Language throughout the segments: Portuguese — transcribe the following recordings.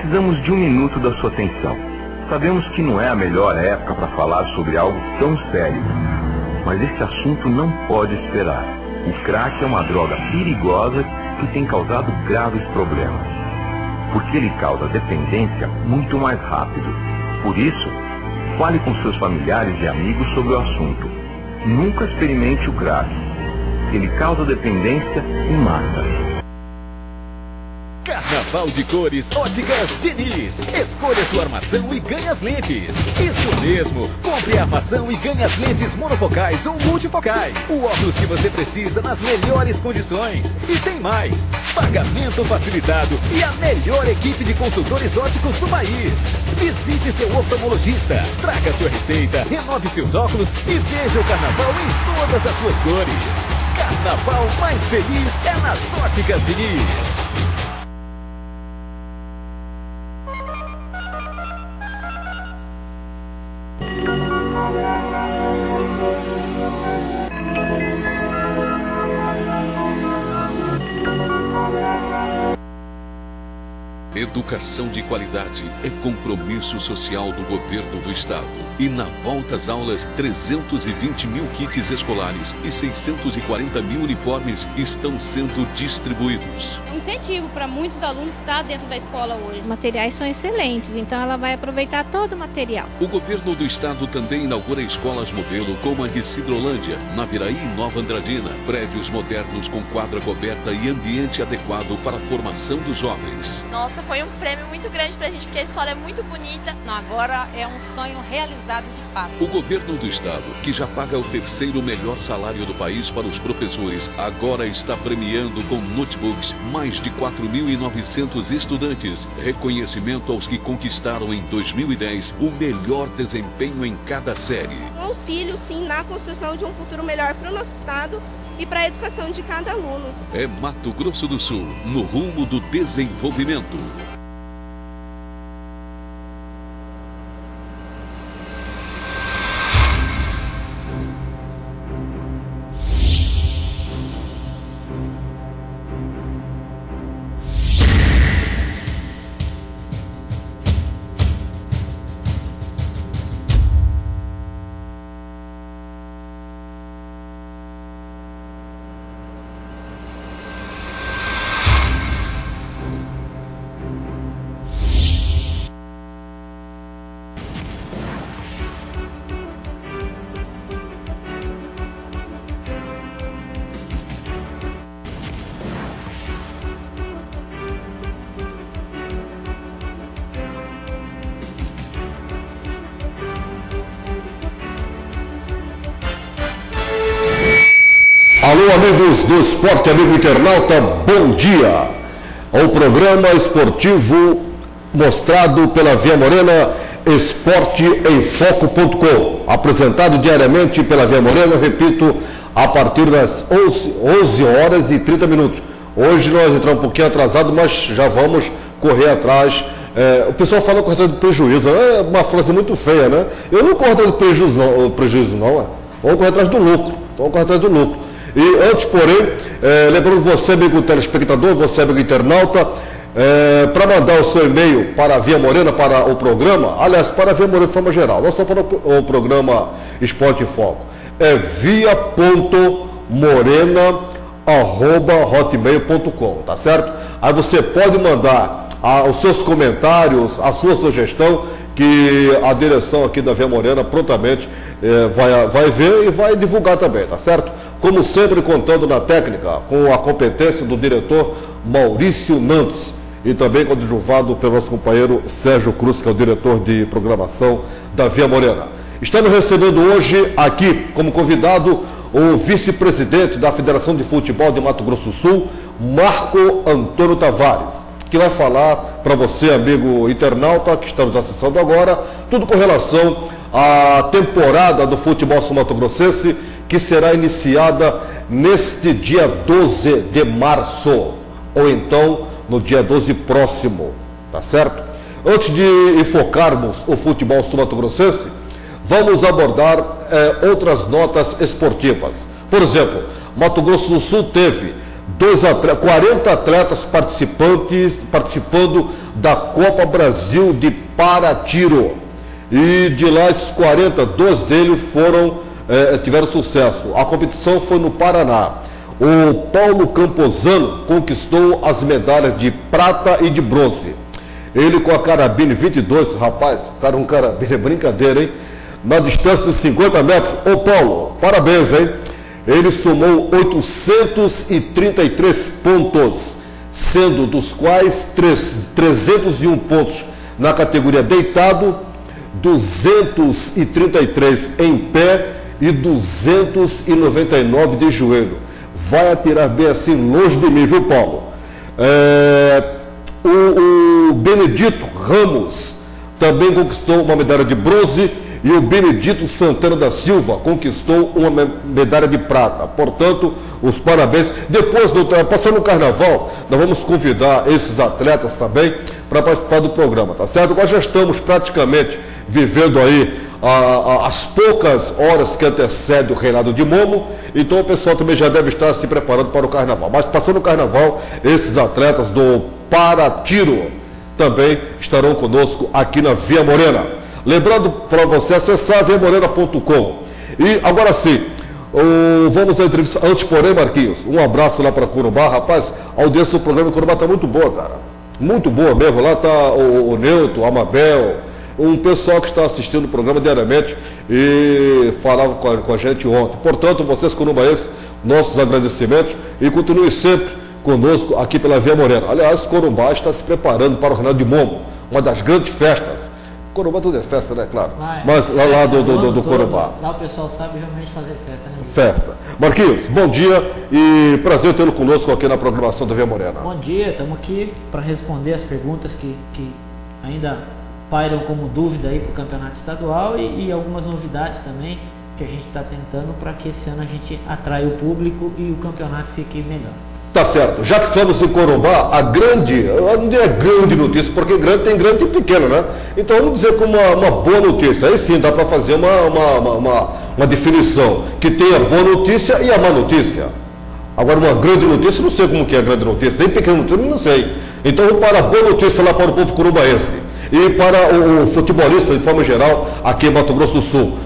precisamos de um minuto da sua atenção. Sabemos que não é a melhor época para falar sobre algo tão sério, mas esse assunto não pode esperar. O crack é uma droga perigosa que tem causado graves problemas, porque ele causa dependência muito mais rápido. Por isso, fale com seus familiares e amigos sobre o assunto. Nunca experimente o crack. Ele causa dependência e mata. Carnaval de Cores Óticas Diniz. Escolha sua armação e ganhe as lentes. Isso mesmo, compre a armação e ganhe as lentes monofocais ou multifocais. O óculos que você precisa nas melhores condições. E tem mais, pagamento facilitado e a melhor equipe de consultores óticos do país. Visite seu oftalmologista, traga sua receita, renove seus óculos e veja o carnaval em todas as suas cores. Carnaval mais feliz é nas Óticas Diniz. Educação de qualidade é compromisso social do governo do estado. E na volta às aulas, 320 mil kits escolares e 640 mil uniformes estão sendo distribuídos. Um incentivo para muitos alunos estar dentro da escola hoje. Os materiais são excelentes, então ela vai aproveitar todo o material. O governo do estado também inaugura escolas modelo como a de Cidrolândia, Naviraí e Nova Andradina. Prédios modernos com quadra coberta e ambiente adequado para a formação dos jovens. Nossa, foi um prêmio muito grande pra gente, porque a escola é muito bonita. Agora é um sonho realizado de fato. O governo do estado, que já paga o terceiro melhor salário do país para os professores, agora está premiando com notebooks mais de 4.900 estudantes. Reconhecimento aos que conquistaram em 2010 o melhor desempenho em cada série. Um auxílio, sim, na construção de um futuro melhor para o nosso estado e para a educação de cada aluno. É Mato Grosso do Sul, no rumo do desenvolvimento. Alô, amigos do Esporte, amigo internauta, bom dia. O programa esportivo mostrado pela Via Morena, esporteemfoco.com, apresentado diariamente pela Via Morena, repito, a partir das 11 horas e 30 minutos. Hoje nós entramos um pouquinho atrasado, mas já vamos correr atrás. O pessoal fala correr atrás do prejuízo, é uma frase muito feia, né? Eu não corro atrás do prejuízo não, Vamos correr atrás do lucro, E antes, porém, lembrando você, amigo telespectador, você, amigo internauta, para mandar o seu e-mail para a Via Morena, para o programa, aliás, para a Via Morena de forma geral, não só para o programa Esporte em Foco, é via.morena@hotmail.com, tá certo? Aí você pode mandar os seus comentários, a sua sugestão, que a direção aqui da Via Morena prontamente vai ver e vai divulgar também, tá certo? Como sempre, contando na técnica, com a competência do diretor Maurício Nantes e também coadjuvado pelo nosso companheiro Sérgio Cruz, que é o diretor de programação da Via Morena. Estamos recebendo hoje aqui como convidado o vice-presidente da Federação de Futebol de Mato Grosso do Sul, Marco Antônio Tavares, que vai falar para você, amigo internauta, que está nos acessando agora, tudo com relação à temporada do futebol sul-mato-grossense, que será iniciada neste dia 12 de março, ou então no dia 12 próximo, tá certo? Antes de enfocarmos o futebol sul-mato-grossense, vamos abordar outras notas esportivas. Por exemplo, Mato Grosso do Sul teve 40 atletas participando da Copa Brasil de Paratiro. E de lá, esses 40, 12 deles tiveram sucesso. A competição foi no Paraná. O Paulo Camposano conquistou as medalhas de prata e de bronze. Ele com a carabine 22, rapaz, cara, um carabine é brincadeira, hein? Na distância de 50 metros. Ô Paulo, parabéns, hein? Ele somou 833 pontos, sendo dos quais 301 pontos na categoria deitado, 233 em pé e 299 de joelho. Vai atirar bem assim, longe de mim, viu, Paulo? O Benedito Ramos também conquistou uma medalha de bronze e o Benedito Santana da Silva conquistou uma medalha de prata. Portanto, os parabéns. Depois, passando o carnaval, nós vamos convidar esses atletas também para participar do programa, tá certo? Nós já estamos praticamente vivendo aí as poucas horas que antecedem o reinado de Momo, então o pessoal também já deve estar se preparando para o carnaval. Mas passando o carnaval, esses atletas do Paratiro também estarão conosco aqui na Via Morena. Lembrando para você acessar viamorena.com. E agora sim, vamos à entrevista. Antes, porém, Marquinhos, um abraço lá para Corumbá. Rapaz, a audiência do programa do Corumbá está muito boa, cara. Muito boa mesmo. Lá está o Neuto, o Amabel, um pessoal que está assistindo o programa diariamente e falava com a gente ontem. Portanto, vocês corumbaenses, nossos agradecimentos e continue sempre conosco aqui pela Via Morena. Aliás, Corumbá está se preparando para o reinado de Momo, uma das grandes festas. Corumbá tudo é festa, né? Claro. Mas lá do Corumbá. Lá o pessoal sabe realmente fazer festa, né? Festa. Marquinhos, bom dia e prazer tê-lo conosco aqui na programação da Via Morena. Bom dia, estamos aqui para responder as perguntas que ainda pairam como dúvida aí para o campeonato estadual e algumas novidades também que a gente está tentando para que esse ano a gente atraia o público e o campeonato fique melhor. Tá certo. Já que falamos em Corumbá, eu não diria grande notícia, porque grande tem grande e pequeno, né? Então vamos dizer como uma boa notícia. Aí sim dá para fazer uma definição que tem a boa notícia e a má notícia. Agora uma grande notícia, não sei como que é a grande notícia, nem pequena notícia, não sei. Então vamos para a boa notícia lá para o povo corumbaense. E para o futebolista de forma geral aqui em Mato Grosso do Sul.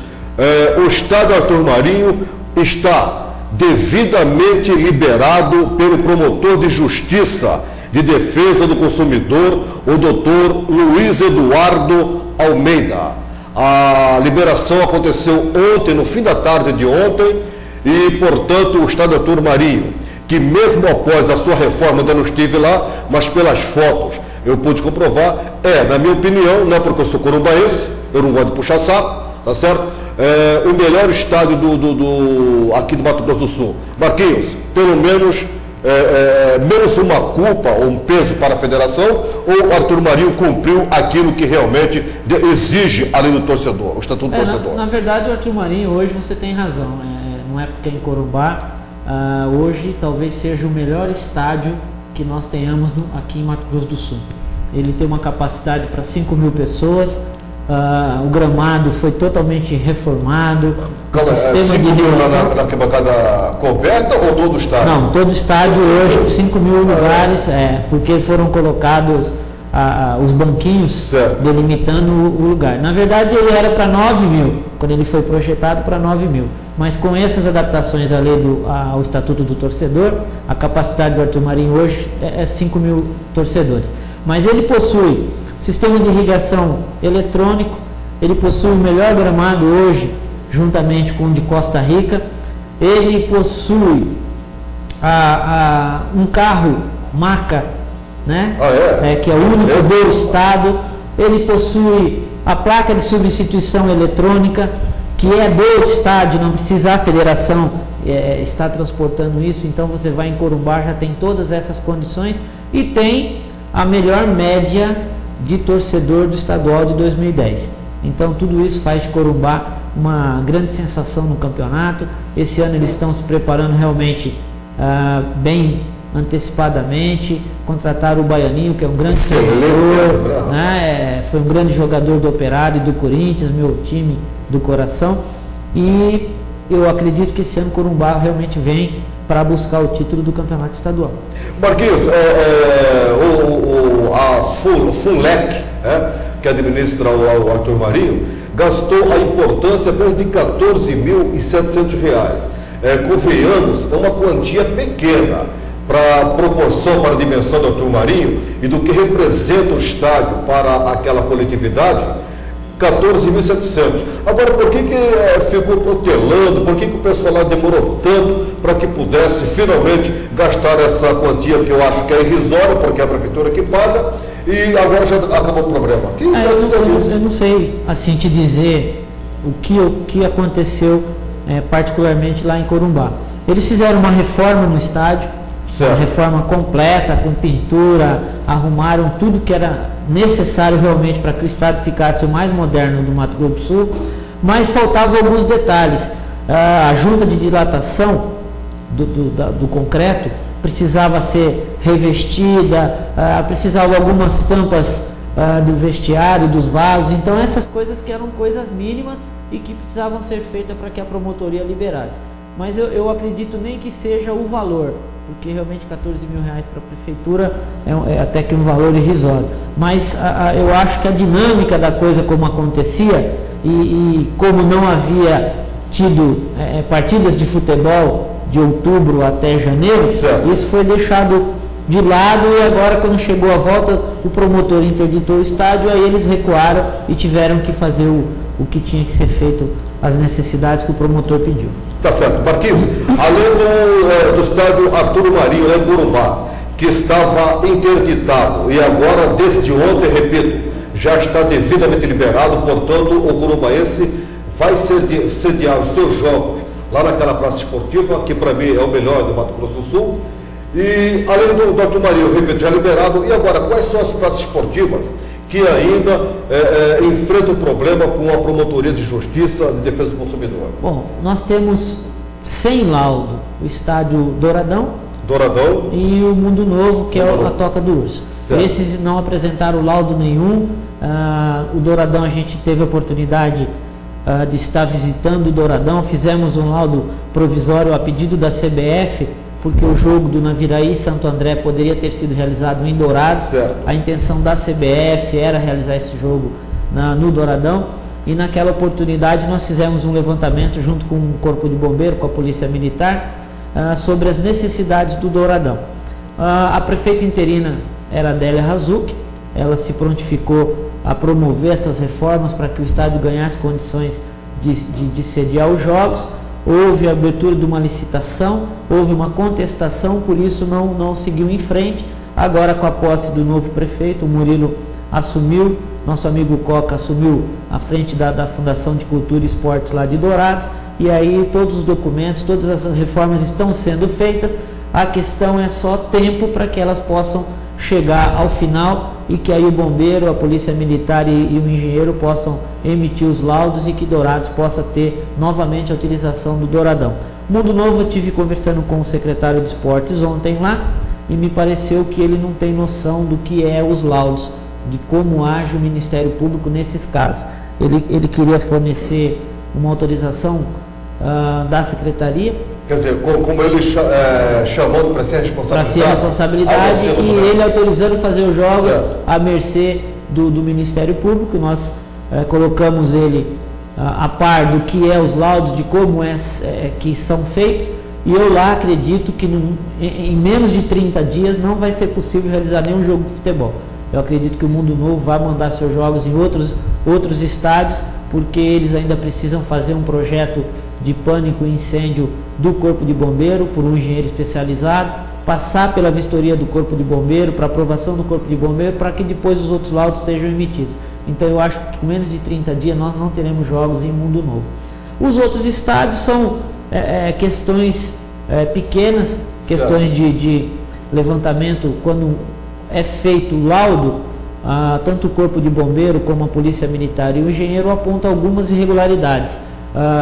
O estádio Arthur Marinho está devidamente liberado pelo promotor de justiça de defesa do consumidor, o doutor Luiz Eduardo Almeida. A liberação aconteceu ontem, no fim da tarde de ontem, e, portanto, o estádio Arthur Marinho, que mesmo após a sua reforma, ainda não estive lá, mas pelas fotos eu pude comprovar, na minha opinião, não é porque eu sou corumbaense, eu não gosto de puxar saco, tá certo? O melhor estádio aqui do Mato Grosso do Sul. Marquinhos, pelo menos menos uma culpa ou um peso para a federação, ou o Arthur Marinho cumpriu aquilo que realmente exige a lei do torcedor, o estatuto do torcedor? Na verdade, o Arthur Marinho, hoje você tem razão, não é porque é em Corumbá, hoje talvez seja o melhor estádio que nós tenhamos aqui em Mato Grosso do Sul. Ele tem uma capacidade para 5.000 pessoas. O gramado foi totalmente reformado. Calma, 5.000 na arquibancada coberta ou todo o estádio? Não, todo o estádio hoje, 5.000 lugares, porque foram colocados os banquinhos delimitando o lugar. Na verdade, ele era para 9.000, quando ele foi projetado para 9.000. Mas com essas adaptações à lei ao Estatuto do Torcedor, a capacidade do Arthur Marinho hoje é 5.000 torcedores. Mas ele possui sistema de irrigação eletrônico, ele possui o melhor gramado hoje, juntamente com o de Costa Rica, ele possui um carro Maca, né? Que é o único do estado, ele possui a placa de substituição eletrônica, que é do estádio, não precisa a federação estar transportando isso, então você vai em Corumbá, já tem todas essas condições e tem a melhor média de torcedor do estadual de 2010. Então tudo isso faz de Corumbá uma grande sensação no campeonato. Esse ano eles estão se preparando realmente bem antecipadamente, contrataram o Baianinho, que é um grande jogador, né? Foi um grande jogador do Operário e do Corinthians, meu time do coração, e eu acredito que esse ano Corumbá realmente vem para buscar o título do campeonato estadual. Marquinhos, a FUNLEC, que administra o Arthur Marinho, gastou a importância apenas de R$ 14.700. Convenhamos, é uma quantia pequena para a proporção, para a dimensão do Arthur Marinho e do que representa o estádio para aquela coletividade. 14.700. Agora, por que ficou protelando? Por que o pessoal lá demorou tanto para que pudesse finalmente gastar essa quantia, que eu acho que é irrisória, porque é a prefeitura que paga, e agora já acabou o problema? Eu não sei assim te dizer o que aconteceu particularmente lá em Corumbá. Eles fizeram uma reforma no estádio, uma reforma completa, com pintura, arrumaram tudo que era necessário realmente para que o estádio ficasse o mais moderno do Mato Grosso do Sul, mas faltavam alguns detalhes. A junta de dilatação do concreto precisava ser revestida, precisava algumas tampas do vestiário, dos vasos, então essas coisas que eram coisas mínimas e que precisavam ser feitas para que a promotoria liberasse. Mas eu acredito nem que seja o valor, porque realmente R$ 14 mil para a prefeitura é até que um valor irrisório. Mas eu acho que a dinâmica da coisa como acontecia e como não havia tido partidas de futebol de outubro até janeiro, isso foi deixado de lado e agora quando chegou a volta o promotor interditou o estádio, aí eles recuaram e tiveram que fazer o que tinha que ser feito, as necessidades que o promotor pediu. Tá certo. Marquinhos, além do estádio Arthur Marinho, lá em Corumbá, que estava interditado e agora, desde ontem, repito, já está devidamente liberado, portanto, o corumbaense vai sediar os seus jogos lá naquela praça esportiva, que para mim é o melhor do Mato Grosso do Sul. E além do Arthur Marinho, repito, já liberado, e agora, quais são as praças esportivas que ainda enfrentam problema com a Promotoria de Justiça de Defesa do Consumidor? Bom, nós temos sem laudo o estádio Douradão e o Mundo Novo, que é a Toca do Urso. Certo. Esses não apresentaram laudo nenhum. O Douradão, a gente teve a oportunidade de estar visitando o Douradão, fizemos um laudo provisório a pedido da CBF, porque o jogo do Naviraí Santo André poderia ter sido realizado em Dourados. Certo. A intenção da CBF era realizar esse jogo no Douradão, e naquela oportunidade nós fizemos um levantamento junto com o Corpo de Bombeiro, com a Polícia Militar, sobre as necessidades do Douradão. A prefeita interina era Adélia Razuc, ela se prontificou a promover essas reformas para que o estádio ganhasse condições de sediar os jogos. Houve a abertura de uma licitação, houve uma contestação, por isso não seguiu em frente. Agora, com a posse do novo prefeito, o Murilo assumiu, nosso amigo Coca assumiu a frente da Fundação de Cultura e Esportes lá de Dourados, e aí todos os documentos, todas as reformas estão sendo feitas. A questão é só tempo para que elas possam chegar ao final e que aí o bombeiro, a polícia militar e o engenheiro possam emitir os laudos e que Dourados possa ter novamente a utilização do Douradão. Mundo Novo, eu tive conversando com o secretário de Esportes ontem lá e me pareceu que ele não tem noção do que é os laudos, de como age o Ministério Público nesses casos. Ele queria fornecer uma autorização da Secretaria. Quer dizer, como ele chamando para ser a responsabilidade. Para ser a responsabilidade e ele autorizando fazer os jogos à mercê do Ministério Público. Nós colocamos ele a par do que é os laudos, de como que são feitos. E eu lá acredito que em menos de 30 dias não vai ser possível realizar nenhum jogo de futebol. Eu acredito que o Mundo Novo vai mandar seus jogos em outros estádios, porque eles ainda precisam fazer um projeto de pânico e incêndio do Corpo de Bombeiro por um engenheiro especializado, passar pela vistoria do Corpo de Bombeiro, para aprovação do Corpo de Bombeiro, para que depois os outros laudos sejam emitidos. Então eu acho que com menos de 30 dias nós não teremos jogos em Mundo Novo. Os outros estádios são questões pequenas, questões de levantamento. Quando é feito o laudo, tanto o Corpo de Bombeiro como a Polícia Militar e o engenheiro apontam algumas irregularidades.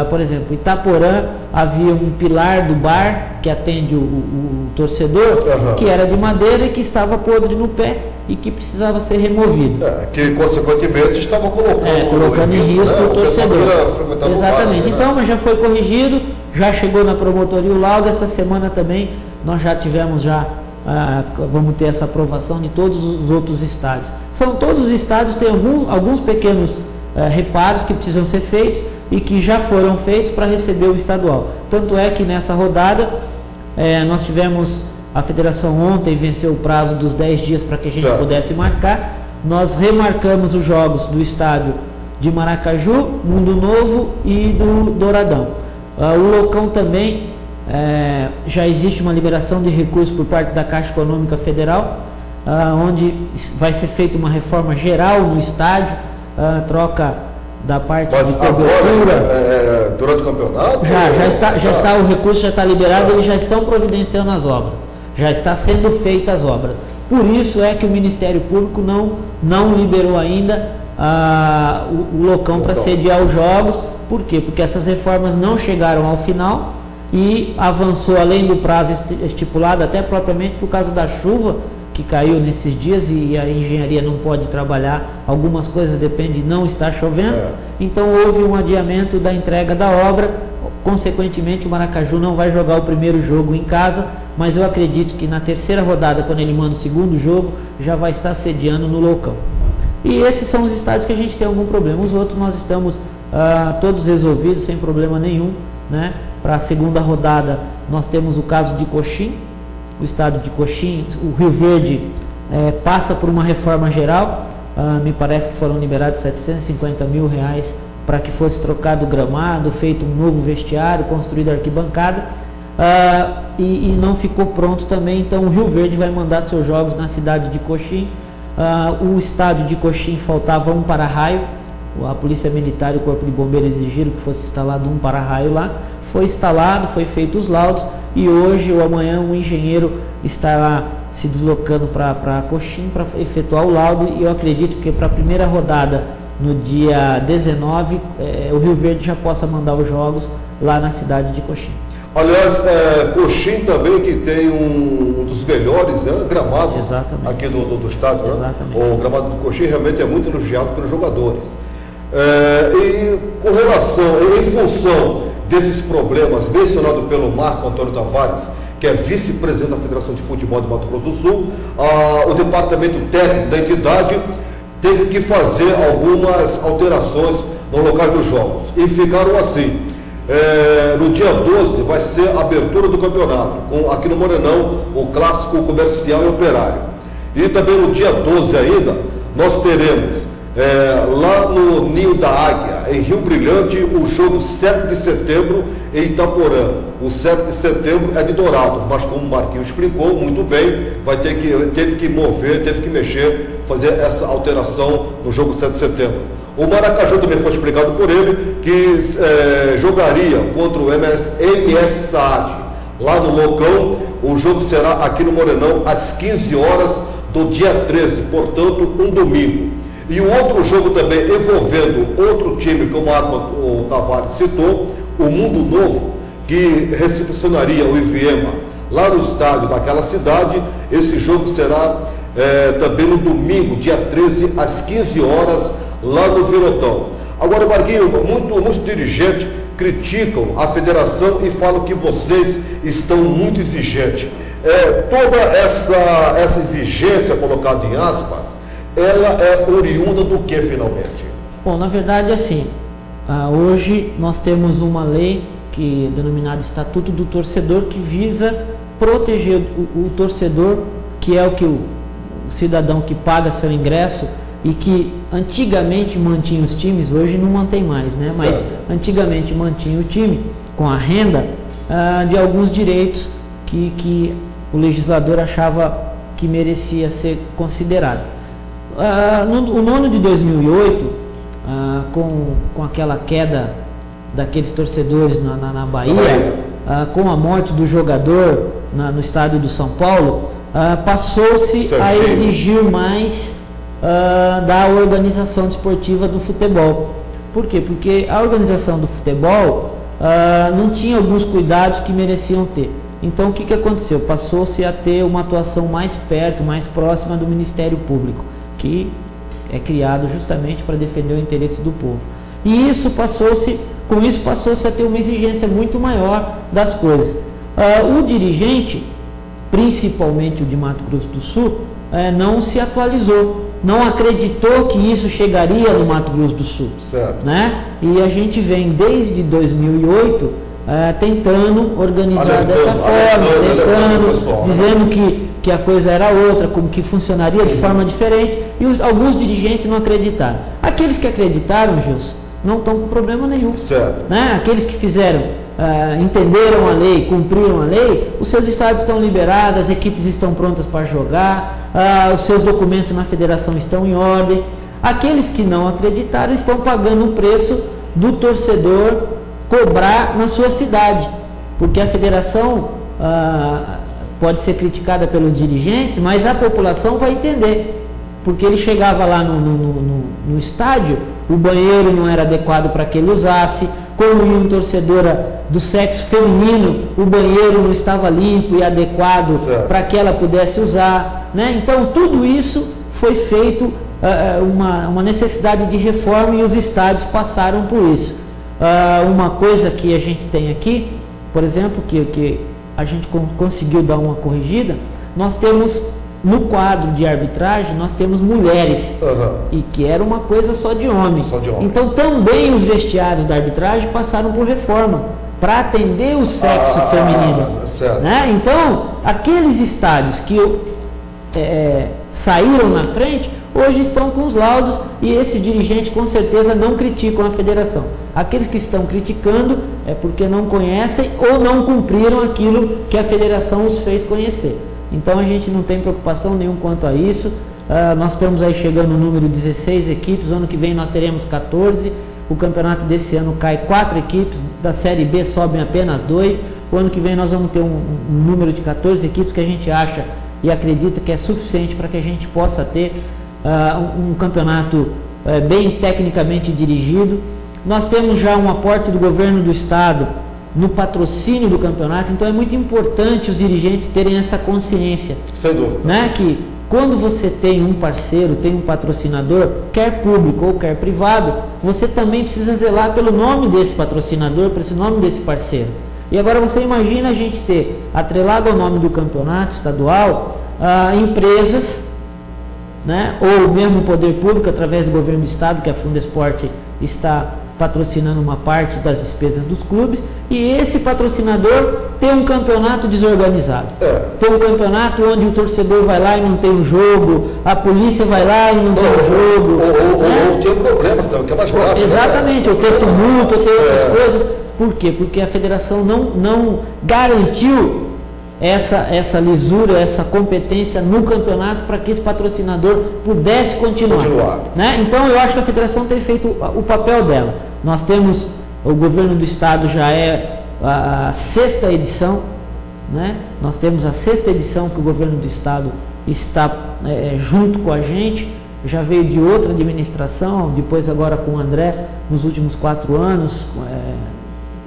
Por exemplo, em Itaporã havia um pilar do bar que atende o torcedor, que era de madeira e que estava podre no pé e que precisava ser removido. Que consequentemente estava colocando em risco o torcedor. Exatamente. Então, mas já foi corrigido, já chegou na promotoria o laudo. Essa semana também nós já tivemos, vamos ter essa aprovação de todos os outros estádios. Todos os estádios têm alguns pequenos reparos que precisam ser feitos e que já foram feitos para receber o estadual. Tanto é que nessa rodada nós tivemos, a federação ontem venceu o prazo dos 10 dias para que a gente pudesse marcar. Nós remarcamos os jogos do estádio de Maracaju, Mundo Novo e do Douradão. O Loucão também, já existe uma liberação de recursos por parte da Caixa Econômica Federal, onde vai ser feita uma reforma geral no estádio, troca da parte de cobertura. Durante o campeonato? Já está, o recurso já está liberado, eles já estão providenciando as obras, já está sendo feitas as obras. Por isso é que o Ministério Público não liberou ainda o Loucão para sediar os jogos. Por quê? Porque essas reformas não chegaram ao final e avançou além do prazo estipulado, até propriamente por causa da chuva que caiu nesses dias e a engenharia não pode trabalhar, algumas coisas dependem de não estar chovendo, então houve um adiamento da entrega da obra. Consequentemente, o Maracaju não vai jogar o primeiro jogo em casa, mas eu acredito que na terceira rodada, quando ele manda o segundo jogo, já vai estar sediando no Loucão. E esses são os estádios que a gente tem algum problema. Os outros nós estamos todos resolvidos, sem problema nenhum, né? Para a segunda rodada, nós temos o caso de Coxim, o estádio de Coxim. O Rio Verde passa por uma reforma geral, me parece que foram liberados R$750 mil para que fosse trocado o gramado, feito um novo vestiário, construída arquibancada, e não ficou pronto também. Então o Rio Verde vai mandar seus jogos na cidade de Coxim. O estádio de Coxim faltava um para-raio, a Polícia Militar e o Corpo de Bombeiros exigiram que fosse instalado um para-raio lá, foi instalado, foi feito os laudos, e hoje ou amanhã um engenheiro estará se deslocando para Coxim para efetuar o laudo, e eu acredito que para a primeira rodada, no dia 19, o Rio Verde já possa mandar os jogos lá na cidade de Coxim. Aliás, Coxim também, que tem um dos melhores gramados aqui do estádio, né? O gramado do Coxim realmente é muito elogiado pelos jogadores. E com relação, em função desses problemas mencionados pelo Marco Antônio Tavares, que é vice-presidente da Federação de Futebol de Mato Grosso do Sul, o departamento técnico da entidade teve que fazer algumas alterações no local dos jogos. E ficaram assim. No dia 12 vai ser a abertura do campeonato, aqui no Morenão, o clássico Comercial e Operário. E também no dia 12 ainda, nós teremos lá no Ninho da Águia, em Rio Brilhante, o jogo 7 de setembro em Itaporã. O 7 de setembro é de Dourados, mas como o Marquinhos explicou muito bem, teve que mexer, fazer essa alteração no jogo 7 de setembro. O Maracaju também foi explicado por ele que jogaria contra o MS Saad lá no Loucão. O jogo será aqui no Morenão às 15 horas do dia 13, portanto um domingo. E o outro jogo também envolvendo outro time que o Marco Tavares citou, o Mundo Novo, que recepcionaria o Iviema lá no estádio daquela cidade. Esse jogo será também no domingo, dia 13, às 15 horas, lá no Virotão. Agora, Marquinhos, muitos dirigentes criticam a federação e falam que vocês estão muito exigentes. Toda essa exigência colocada em aspas, ela é oriunda do que finalmente? Bom, na verdade, assim, hoje nós temos uma lei que é denominada Estatuto do Torcedor, que visa proteger o torcedor, que é o cidadão que paga seu ingresso e que antigamente mantinha os times, hoje não mantém mais, né? Mas antigamente mantinha o time com a renda de alguns direitos que o legislador achava que merecia ser considerado. No ano de 2008, com aquela queda daqueles torcedores na Bahia, com a morte do jogador no estádio do São Paulo, passou-se a exigir mais da organização desportiva do futebol. Por quê? Porque a organização do futebol não tinha alguns cuidados que mereciam ter. Então o que aconteceu? Passou-se a ter uma atuação mais perto, mais próxima do Ministério Público, que é criado justamente para defender o interesse do povo. E isso passou-se a ter uma exigência muito maior das coisas. O dirigente, principalmente o de Mato Grosso do Sul, não se atualizou, não acreditou que isso chegaria no Mato Grosso do Sul. Certo. Né? E a gente vem desde 2008 tentando organizar dessa forma, dizendo que a coisa era outra, como que funcionaria de forma diferente, e alguns dirigentes não acreditaram. Aqueles que acreditaram, Gilson, não estão com problema nenhum. Certo. Né? Aqueles que fizeram, entenderam a lei, cumpriram a lei, os seus estádios estão liberados, as equipes estão prontas para jogar, os seus documentos na federação estão em ordem. Aqueles que não acreditaram estão pagando o preço do torcedor cobrar na sua cidade, porque a federação pode ser criticada pelos dirigentes, mas a população vai entender, porque ele chegava lá no estádio, o banheiro não era adequado para que ele usasse, como ia um torcedor do sexo feminino, o banheiro não estava limpo e adequado para que ela pudesse usar, né? Então tudo isso foi feito uma necessidade de reforma, e os estádios passaram por isso. Uma coisa que a gente tem aqui, por exemplo, que a gente conseguiu dar uma corrigida, nós temos no quadro de arbitragem, nós temos mulheres, e que era uma coisa só de homem. Então também os vestiários da arbitragem passaram por reforma, para atender o sexo feminino. Né? Então, aqueles estádios que saíram na frente, hoje estão com os laudos, e esse dirigente com certeza não criticam a federação. Aqueles que estão criticando é porque não conhecem ou não cumpriram aquilo que a federação os fez conhecer. Então a gente não tem preocupação nenhuma quanto a isso. Nós estamos aí chegando no número de 16 equipes, o ano que vem nós teremos 14, o campeonato desse ano cai 4 equipes, da Série B sobem apenas 2, o ano que vem nós vamos ter um número de 14 equipes que a gente acha e acredita que é suficiente para que a gente possa ter um campeonato bem tecnicamente dirigido. Nós temos já um aporte do governo do estado no patrocínio do campeonato, então é muito importante os dirigentes terem essa consciência. Sem dúvida. Né? Que quando você tem um parceiro, tem um patrocinador, quer público ou quer privado, você também precisa zelar pelo nome desse patrocinador, pelo nome desse parceiro. E agora você imagina a gente ter, atrelado ao nome do campeonato estadual, empresas, né? Ou mesmo o poder público, através do governo do estado, que a Fundesporte está patrocinando uma parte das despesas dos clubes, e esse patrocinador tem um campeonato desorganizado. Tem um campeonato onde o torcedor vai lá e não tem um jogo, a polícia vai lá e não tem um jogo. Ou tem problemas, que é mais grave. Exatamente, ou tem tumulto, ou tem outras coisas. Por quê? Porque a federação não garantiu essa lisura, essa competência no campeonato para que esse patrocinador pudesse continuar. Né? Então eu acho que a federação tem feito o papel dela. Nós temos, o governo do estado já é a 6ª edição, né? Nós temos a 6ª edição que o governo do estado está junto com a gente, já veio de outra administração, depois agora com o André nos últimos 4 anos,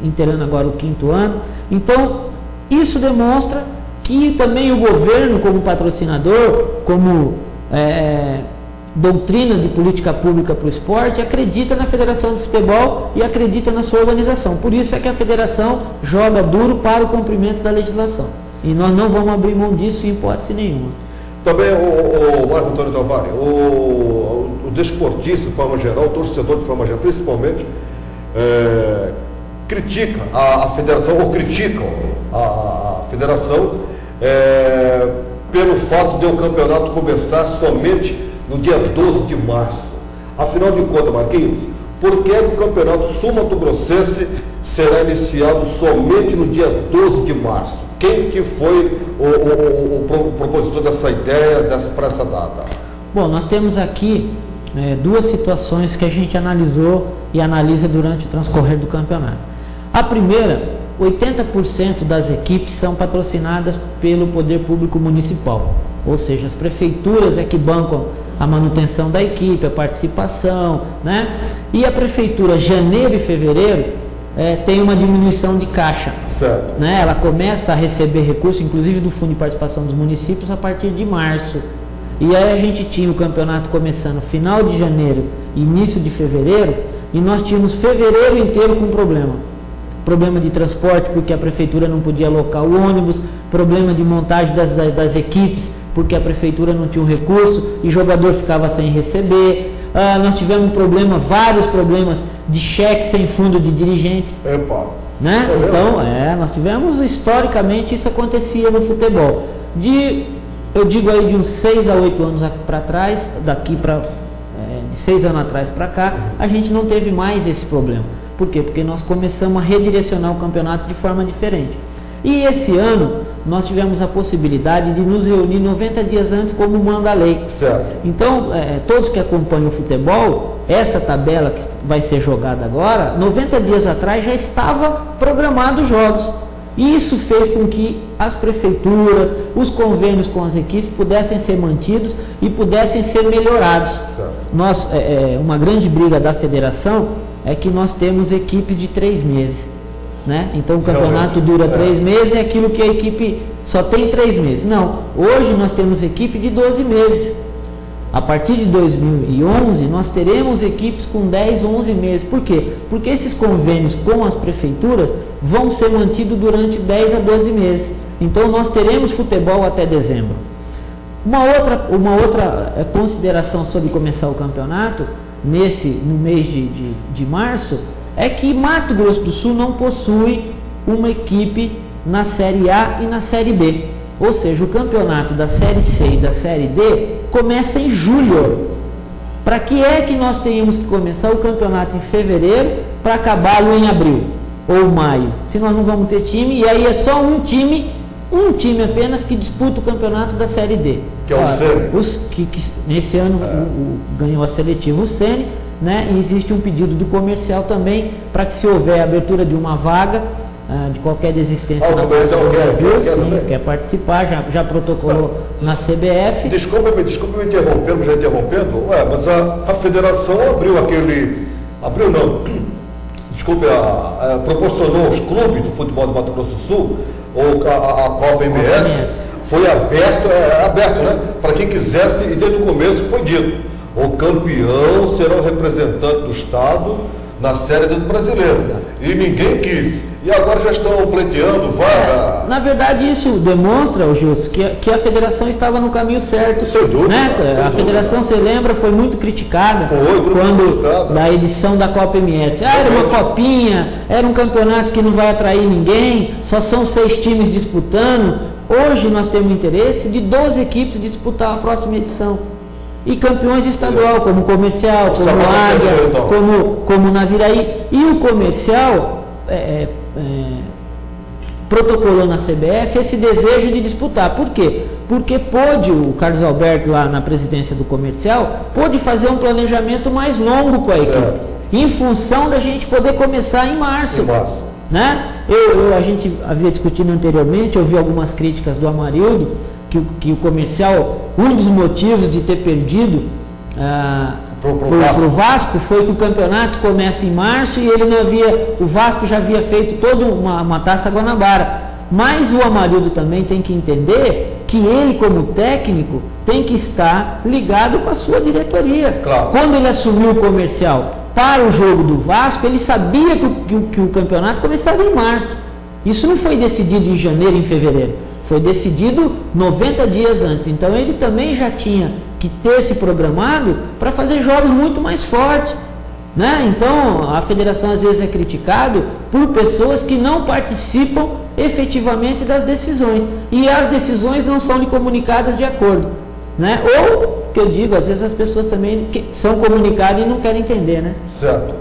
inteirando agora o 5º ano. Então isso demonstra que também o governo, como patrocinador, como doutrina de política pública para o esporte, acredita na Federação de Futebol e acredita na sua organização. Por isso é que a federação joga duro para o cumprimento da legislação. E nós não vamos abrir mão disso em hipótese nenhuma. Também o Marco Antônio Tavares, o desportista de forma geral, o torcedor de forma geral, principalmente, critica a federação, ou criticam a federação pelo fato de o campeonato começar somente no dia 12 de março. Afinal de contas, Marquinhos, por que o campeonato sul-mato-grossense será iniciado somente no dia 12 de março? Quem que foi o propositor dessa ideia para essa data? Bom, nós temos aqui duas situações que a gente analisou e analisa durante o transcorrer do campeonato. A primeira, 80% das equipes são patrocinadas pelo poder público municipal, ou seja, as prefeituras é que bancam a manutenção da equipe, a participação, né? E a prefeitura, janeiro e fevereiro, tem uma diminuição de caixa, certo, né? Ela começa a receber recursos, inclusive do Fundo de Participação dos Municípios, a partir de março. E aí a gente tinha o campeonato começando final de janeiro, início de fevereiro, e nós tínhamos fevereiro inteiro com problema. Problema de transporte, porque a prefeitura não podia alocar o ônibus, problema de montagem das equipes, porque a prefeitura não tinha um recurso e o jogador ficava sem receber. Nós tivemos vários problemas de cheque sem fundo de dirigentes. Né? Então, nós tivemos, historicamente, isso acontecia no futebol. Eu digo aí de uns 6 a 8 anos para trás, de 6 anos atrás para cá, a gente não teve mais esse problema. Por quê? Porque nós começamos a redirecionar o campeonato de forma diferente. E esse ano, nós tivemos a possibilidade de nos reunir 90 dias antes, como manda a lei. Certo. Então, todos que acompanham o futebol, essa tabela que vai ser jogada agora, 90 dias atrás já estava programado os jogos. E isso fez com que as prefeituras, os convênios com as equipes pudessem ser mantidos e pudessem ser melhorados. Certo. Uma grande briga da federação é que nós temos equipes de 3 meses. Né? Então o campeonato dura 3 meses, é aquilo que a equipe só tem 3 meses. Não, hoje nós temos equipe de 12 meses. A partir de 2011 nós teremos equipes com 10, 11 meses. Por quê? Porque esses convênios com as prefeituras vão ser mantidos durante 10 a 12 meses. Então nós teremos futebol até dezembro. Uma outra consideração sobre começar o campeonato no mês de março é que Mato Grosso do Sul não possui uma equipe na Série A e na Série B. Ou seja, o campeonato da Série C e da Série D começa em julho. Para que é que nós tenhamos que começar o campeonato em fevereiro para acabá-lo em abril ou maio? Se nós não vamos ter time, e aí é só um time apenas que disputa o campeonato da Série D. Que é o Sene. Nesse ano ganhou a seletiva o Sene. Né? E existe um pedido do comercial também para que, se houver abertura de uma vaga de qualquer desistência na Copa do Brasil, quer participar, já protocolou na CBF. Desculpa me interrompendo, mas a federação proporcionou os clubes do futebol do Mato Grosso do Sul, ou a Copa MS, foi aberto, né? Para quem quisesse, e desde o começo foi dito: o campeão será o representante do Estado na Série D do Brasileiro. E ninguém quis. E agora já estão pleiteando vaga. Na verdade, isso demonstra, Gilson, que a federação estava no caminho certo. Sem dúvida. Né? A federação, você lembra, foi muito criticada na edição da Copa MS. Era uma copinha, era um campeonato que não vai atrair ninguém, só são 6 times disputando. Hoje nós temos interesse de 12 equipes disputar a próxima edição. E campeões estadual, como Comercial, como Águia, como Naviraí. E o Comercial protocolou na CBF esse desejo de disputar. Por quê? Porque o Carlos Alberto, lá na presidência do Comercial, pôde fazer um planejamento mais longo com a equipe, em função da gente poder começar em março. Né? A gente havia discutido anteriormente, eu vi algumas críticas do Amarildo, que o Comercial, um dos motivos de ter perdido pro Vasco foi que o campeonato começa em março e o Vasco já havia feito toda uma Taça Guanabara. Mas o Amarildo também tem que entender que ele, como técnico, tem que estar ligado com a sua diretoria. Claro. Quando ele assumiu o Comercial para o jogo do Vasco, ele sabia que o campeonato começaria em março. Isso não foi decidido em janeiro, em fevereiro. Foi decidido 90 dias antes. Então ele também já tinha que ter se programado para fazer jogos muito mais fortes. Né? Então a federação às vezes é criticada por pessoas que não participam efetivamente das decisões. E as decisões não são lhe comunicadas de acordo. Né? Ou, que eu digo, às vezes as pessoas também são comunicadas e não querem entender. Né? Certo.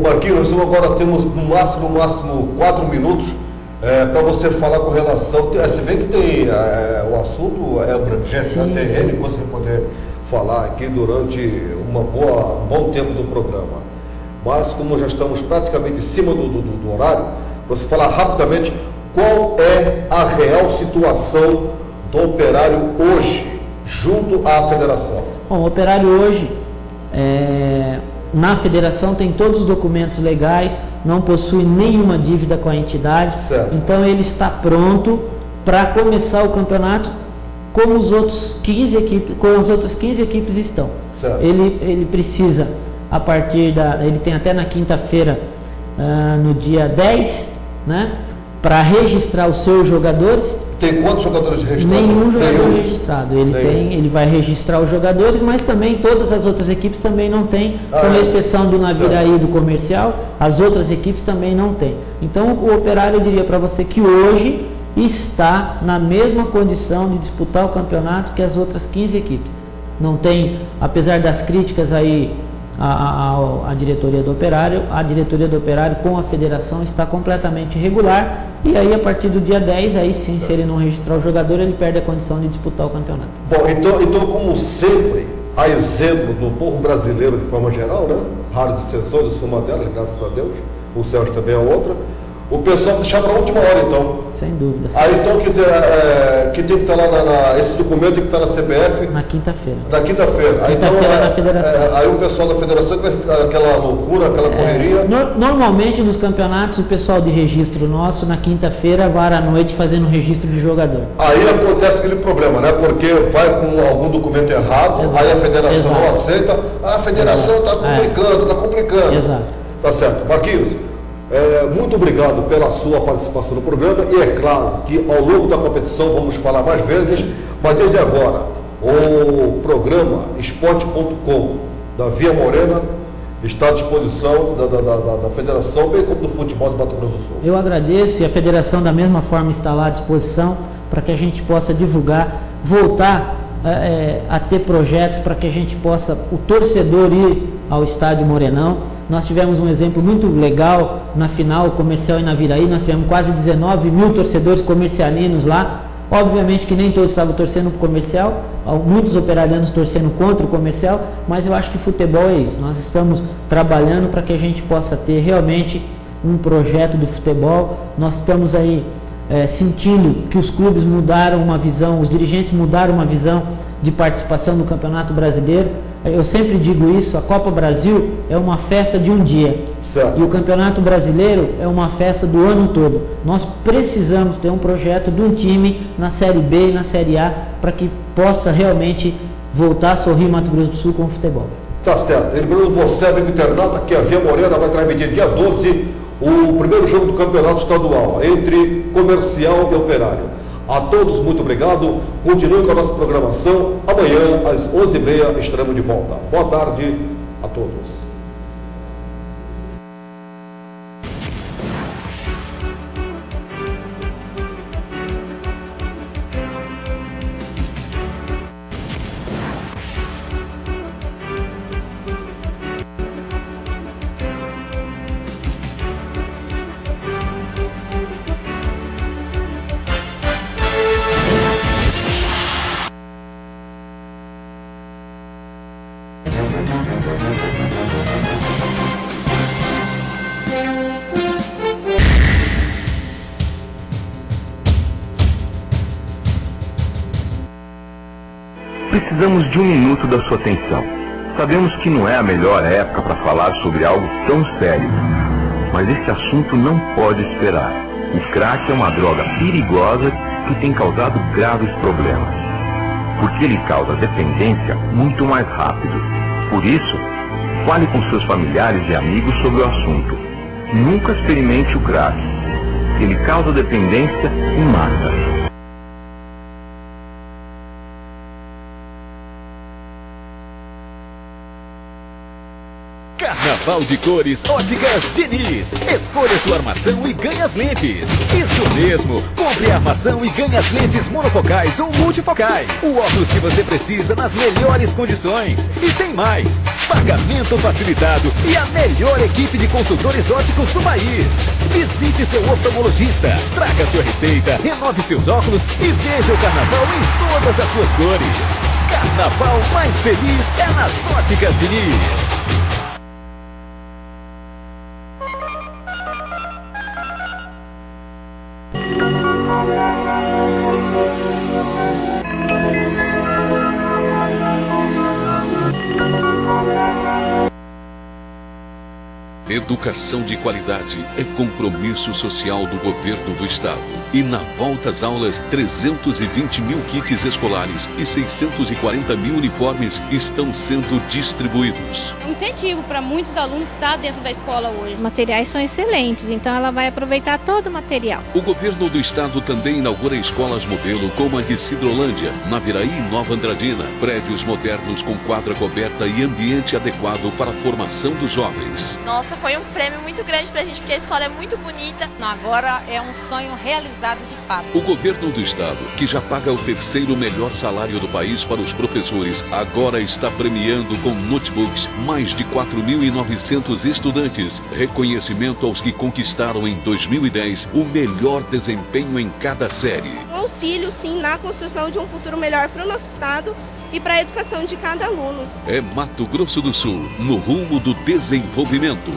Marquinhos, nós agora temos no máximo 4 minutos. Para você falar com relação, se bem que tem o assunto abrangente, tem N coisas para poder falar aqui durante um bom tempo do programa. Mas como já estamos praticamente em cima do horário, você falar rapidamente qual é a real situação do Operário hoje, junto à federação. Bom, o Operário hoje, na federação, tem todos os documentos legais, não possui nenhuma dívida com a entidade. Certo. Então ele está pronto para começar o campeonato como as outras 15 equipes estão. Certo. Ele precisa a partir ele tem até na quinta-feira, no dia 10, né, para registrar os seus jogadores. Tem quantos jogadores registrados? Nenhum jogador registrado. Ele vai registrar os jogadores, mas também todas as outras equipes também não têm, com exceção do Naviraí e do Comercial, as outras equipes também não têm. Então o Operário, eu diria para você que hoje está na mesma condição de disputar o campeonato que as outras 15 equipes. Não tem, apesar das críticas aí a diretoria do Operário, com a federação está completamente irregular, e aí a partir do dia 10, aí sim, se ele não registrar o jogador, ele perde a condição de disputar o campeonato. Bom, então como sempre, a exemplo do povo brasileiro de forma geral, né? Raras exceções, eu sou uma delas, graças a Deus, o Celso também é outra. O pessoal vai deixar para a última hora, então. Sem dúvida. Aí, então, quer dizer, que tem que estar lá, esse documento tem que estar na CBF? Na quinta-feira. Na quinta-feira. Quinta-feira na federação. Aí o pessoal da federação vai ficar aquela loucura, aquela correria. Normalmente, nos campeonatos, o pessoal de registro nosso, na quinta-feira, vara à noite fazendo o registro de jogador. Aí acontece aquele problema, né? Porque vai com algum documento errado, aí a federação não aceita. A federação está complicando, Exato. Tá certo. Marquinhos, muito obrigado pela sua participação no programa, e é claro que ao longo da competição vamos falar mais vezes, mas desde agora o programa esporte.com da Via Morena está à disposição da federação, bem como do futebol do Mato Grosso do Sul. Eu agradeço, e a federação da mesma forma está lá à disposição para que a gente possa divulgar, voltar a ter projetos para que a gente possa, o torcedor, ir ao estádio Morenão. Nós tivemos um exemplo muito legal na final, Comercial e Naviraí. Nós tivemos quase 19 mil torcedores comercialinos lá. Obviamente que nem todos estavam torcendo para o Comercial, muitos operarianos torcendo contra o Comercial, mas eu acho que futebol é isso. Nós estamos trabalhando para que a gente possa ter realmente um projeto do futebol. Nós estamos aí sentindo que os clubes mudaram uma visão, os dirigentes mudaram uma visão de participação no Campeonato Brasileiro. Eu sempre digo isso, a Copa Brasil é uma festa de um dia. Certo. E o Campeonato Brasileiro é uma festa do ano todo. Nós precisamos ter um projeto de um time na Série B e na Série A para que possa realmente voltar a sorrir Mato Grosso do Sul com o futebol. Tá certo. Lembrando você, amigo internauta, que a Via Morena vai transmitir dia 12 o primeiro jogo do Campeonato Estadual entre Comercial e Operário. A todos, muito obrigado. Continue com a nossa programação. Amanhã, às 11h30, estaremos de volta. Boa tarde a todos. Precisamos de um minuto da sua atenção. Sabemos que não é a melhor época para falar sobre algo tão sério, mas esse assunto não pode esperar. O crack é uma droga perigosa que tem causado graves problemas, porque ele causa dependência muito mais rápido. Por isso, fale com seus familiares e amigos sobre o assunto. Nunca experimente o crack. Ele causa dependência e mata. Carnaval de Cores Óticas Diniz. Escolha sua armação e ganhe as lentes. Isso mesmo, compre a armação e ganhe as lentes monofocais ou multifocais. O óculos que você precisa nas melhores condições. E tem mais, pagamento facilitado e a melhor equipe de consultores óticos do país. Visite seu oftalmologista, traga sua receita, renove seus óculos e veja o carnaval em todas as suas cores. Carnaval mais feliz é nas Óticas Diniz. Educação de qualidade é compromisso social do governo do estado. E na volta às aulas, 320 mil kits escolares e 640 mil uniformes estão sendo distribuídos. Um incentivo para muitos alunos estar dentro da escola hoje. Os materiais são excelentes, então ela vai aproveitar todo o material. O governo do estado também inaugura escolas modelo como a de Cidrolândia, Naviraí e Nova Andradina. Prédios modernos com quadra coberta e ambiente adequado para a formação dos jovens. Nossa, foi um prêmio muito grande pra gente, porque a escola é muito bonita. Agora é um sonho realizado de fato. O governo do estado, que já paga o terceiro melhor salário do país para os professores, agora está premiando com notebooks mais de 4.900 estudantes. Reconhecimento aos que conquistaram em 2010 o melhor desempenho em cada série. Um auxílio, sim, na construção de um futuro melhor para o nosso estado e para a educação de cada aluno. É Mato Grosso do Sul, no rumo do desenvolvimento.